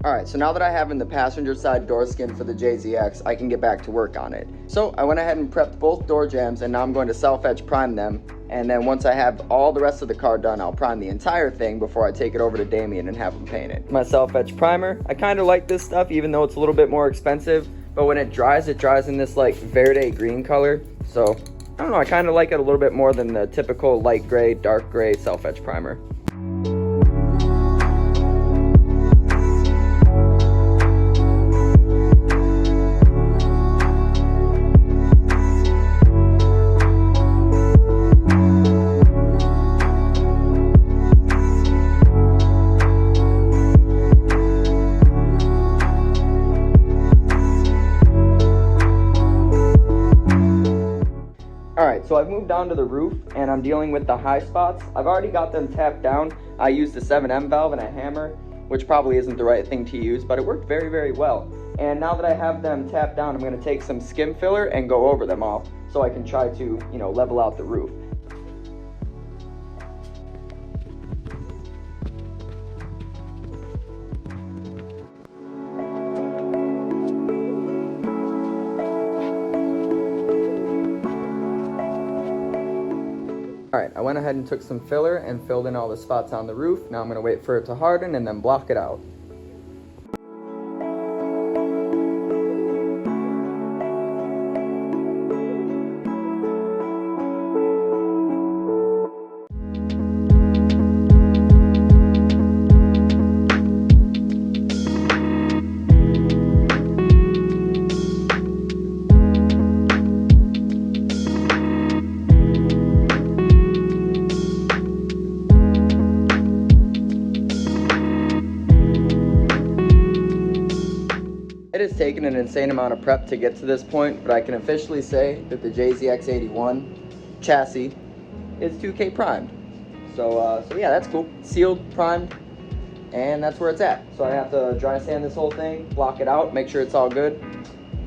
Alright, so now that I have in the passenger side door skin for the JZX, I can get back to work on it. So I went ahead and prepped both door jambs, and now I'm going to self-etch prime them, and then once I have all the rest of the car done, I'll prime the entire thing before I take it over to Damien and have him paint it. My self-etch primer, I kind of like this stuff even though it's a little bit more expensive, but when it dries in this like verde green color, so I don't know, I kind of like it a little bit more than the typical light gray, dark gray self-etch primer. Alright, so I've moved down to the roof and I'm dealing with the high spots. I've already got them tapped down. I used a 7M valve and a hammer, which probably isn't the right thing to use, but it worked very, very well. And now that I have them tapped down, I'm going to take some skim filler and go over them all so I can try to, level out the roof. Alright, I went ahead and took some filler and filled in all the spots on the roof. Now I'm going to wait for it to harden and then block it out. It has taken an insane amount of prep to get to this point, but I can officially say that the JZX 81 chassis is 2K primed. So yeah, that's cool. Sealed, primed, and that's where it's at. So I have to dry sand this whole thing, block it out, make sure it's all good,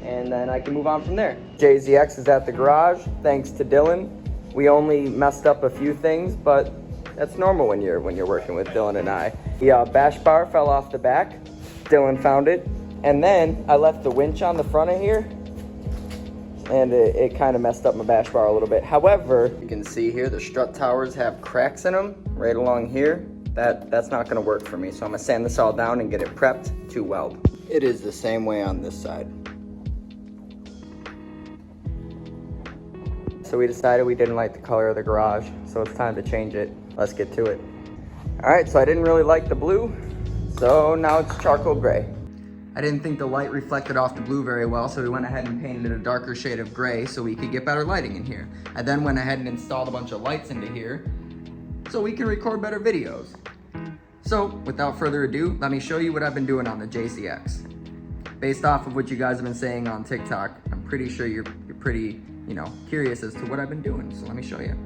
and then I can move on from there. JZX is at the garage, thanks to Dylan. We only messed up a few things, but that's normal when you're working with Dylan and I. The bash bar fell off the back. Dylan found it. And then I left the winch on the front of here, and it kind of messed up my bash bar a little bit. However, you can see here the strut towers have cracks in them right along here. That's not going to work for me, so I'm going to sand this all down and get it prepped to weld. It is the same way on this side. So we decided we didn't like the color of the garage, so it's time to change it. Let's get to it. All right, so I didn't really like the blue, so now it's charcoal gray. I didn't think the light reflected off the blue very well, so we went ahead and painted it a darker shade of gray so we could get better lighting in here. I then went ahead and installed a bunch of lights into here so we can record better videos. So without further ado, let me show you what I've been doing on the JZX. Based off of what you guys have been saying on TikTok, I'm pretty sure you're pretty, curious as to what I've been doing, so let me show you.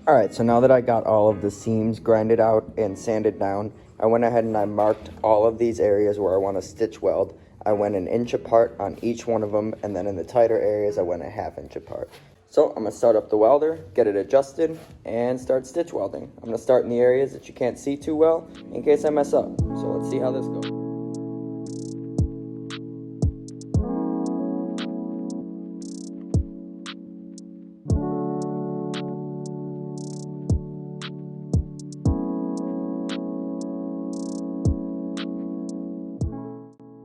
Alright, so now that I got all of the seams grinded out and sanded down, I went ahead and I marked all of these areas where I want to stitch weld. I went 1 inch apart on each one of them, and then in the tighter areas I went 1/2 inch apart. So I'm going to start up the welder, get it adjusted, and start stitch welding. I'm going to start in the areas that you can't see too well in case I mess up. So let's see how this goes.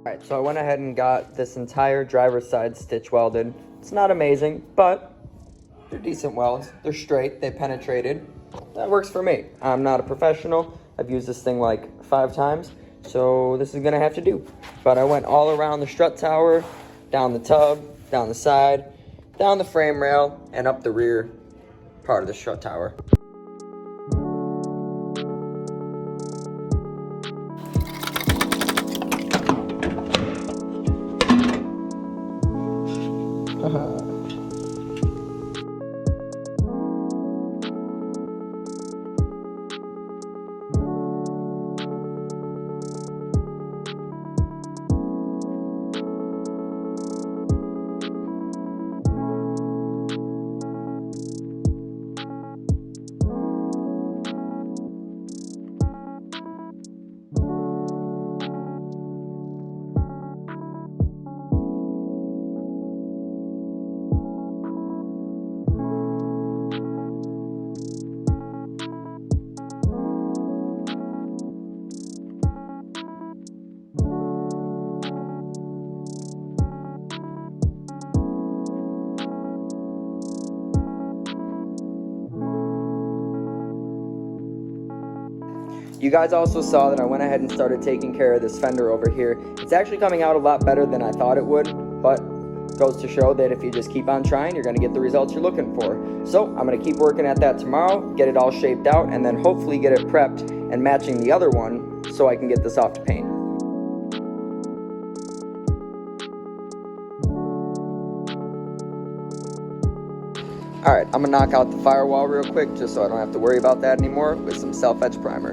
Alright, so I went ahead and got this entire driver's side stitch welded. It's not amazing, but they're decent welds. They're straight, they penetrated. That works for me. I'm not a professional. I've used this thing like 5 times, so this is gonna have to do. But I went all around the strut tower, down the tub, down the side, down the frame rail, and up the rear part of the strut tower. You guys also saw that I went ahead and started taking care of this fender over here. It's actually coming out a lot better than I thought it would, but goes to show that if you just keep on trying, you're going to get the results you're looking for. So I'm going to keep working at that tomorrow, get it all shaped out, and then hopefully get it prepped and matching the other one so I can get this off to paint. Alright, I'm going to knock out the firewall real quick just so I don't have to worry about that anymore with some self-etch primer.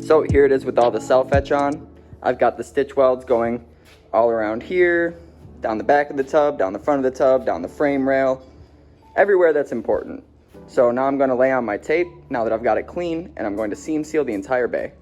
So here it is with all the self-etch on. I've got the stitch welds going all around here, down the back of the tub, down the front of the tub, down the frame rail, everywhere that's important. So now I'm going to lay on my tape, now that I've got it clean, and I'm going to seam seal the entire bay.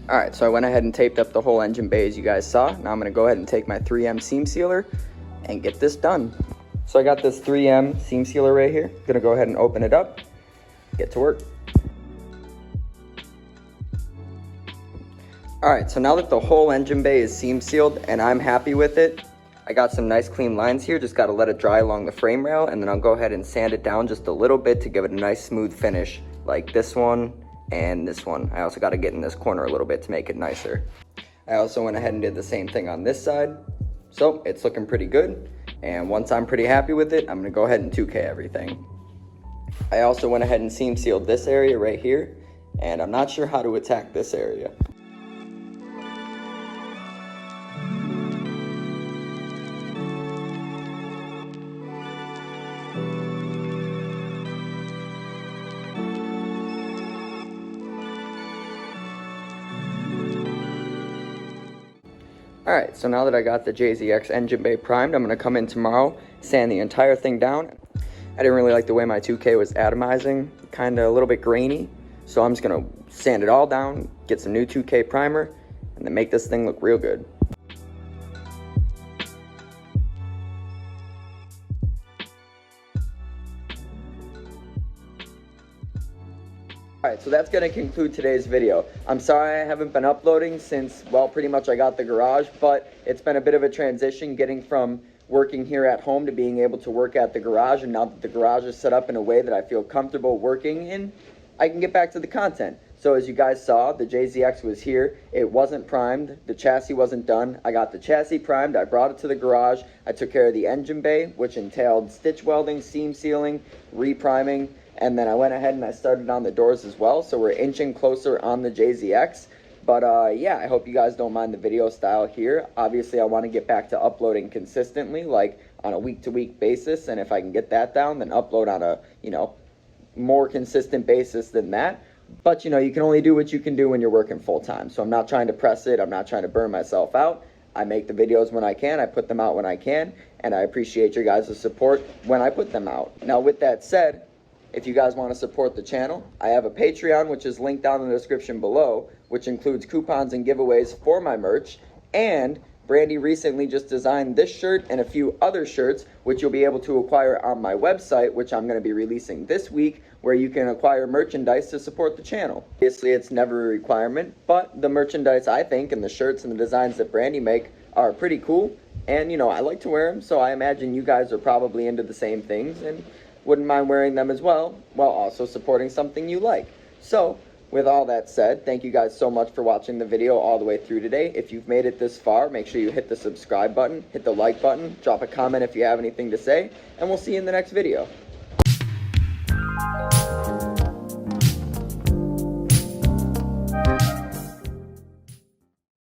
Alright, so I went ahead and taped up the whole engine bay as you guys saw. Now I'm going to go ahead and take my 3M seam sealer and get this done. So I got this 3M seam sealer right here. Going to go ahead and open it up, get to work. Alright, so now that the whole engine bay is seam sealed and I'm happy with it, I got some nice clean lines here. Just got to let it dry along the frame rail, and then I'll go ahead and sand it down just a little bit to give it a nice smooth finish like this one and this one. I also got to get in this corner a little bit to make it nicer. I also went ahead and did the same thing on this side. So it's looking pretty good. And once I'm pretty happy with it, I'm going to go ahead and 2K everything. I also went ahead and seam sealed this area right here. And I'm not sure how to attack this area. Alright, so now that I got the JZX engine bay primed, I'm going to come in tomorrow, sand the entire thing down. I didn't really like the way my 2K was atomizing, kind of a little bit grainy. So I'm just going to sand it all down, get some new 2K primer, and then make this thing look real good. Alright, so that's going to conclude today's video. I'm sorry I haven't been uploading since, well, pretty much I got the garage, but it's been a bit of a transition getting from working here at home to being able to work at the garage, and now that the garage is set up in a way that I feel comfortable working in, I can get back to the content. So as you guys saw, the JZX was here. It wasn't primed. The chassis wasn't done. I got the chassis primed. I brought it to the garage. I took care of the engine bay, which entailed stitch welding, seam sealing, re-priming, and then I went ahead and I started on the doors as well. So we're inching closer on the JZX. But yeah, I hope you guys don't mind the video style here. Obviously, I want to get back to uploading consistently, like on a week-to-week basis. And if I can get that down, then upload on a, more consistent basis than that. But, you can only do what you can do when you're working full-time. So I'm not trying to press it. I'm not trying to burn myself out. I make the videos when I can. I put them out when I can. And I appreciate your guys' support when I put them out. Now, with that said, if you guys want to support the channel, I have a Patreon, which is linked down in the description below, which includes coupons and giveaways for my merch. And Brandy recently just designed this shirt and a few other shirts, which you'll be able to acquire on my website, which I'm going to be releasing this week, where you can acquire merchandise to support the channel. Obviously, it's never a requirement, but the merchandise, I think, and the shirts and the designs that Brandy make are pretty cool. And, I like to wear them, so I imagine you guys are probably into the same things and wouldn't mind wearing them as well, while also supporting something you like. So, with all that said, thank you guys so much for watching the video all the way through today. If you've made it this far, make sure you hit the subscribe button, hit the like button, drop a comment if you have anything to say, and we'll see you in the next video.